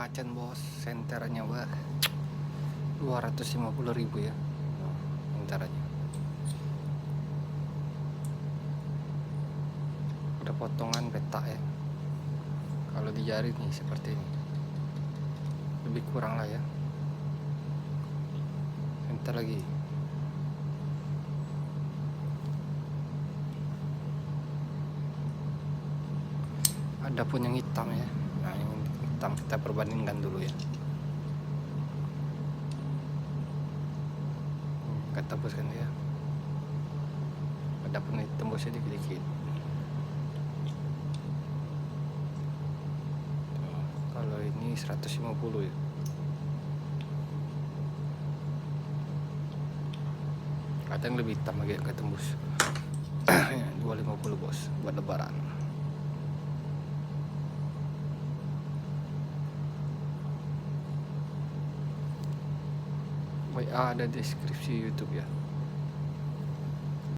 Macan bos, senternya wah 250.000 ya senternya. Udah potongan petak ya. Kalau di jari nih seperti ini, lebih kurang lah ya. Senter lagi. Ada pun yang hitam ya. Nah yang hitam kita perbandingkan dulu ya. Kita tembuskan ya. Ada pun tembusnya dikit-dikit. Kalau ini 150 ya. Ada yang lebih hitam lagi yang tembus. 250 bos buat lebaran. WA ada deskripsi YouTube ya.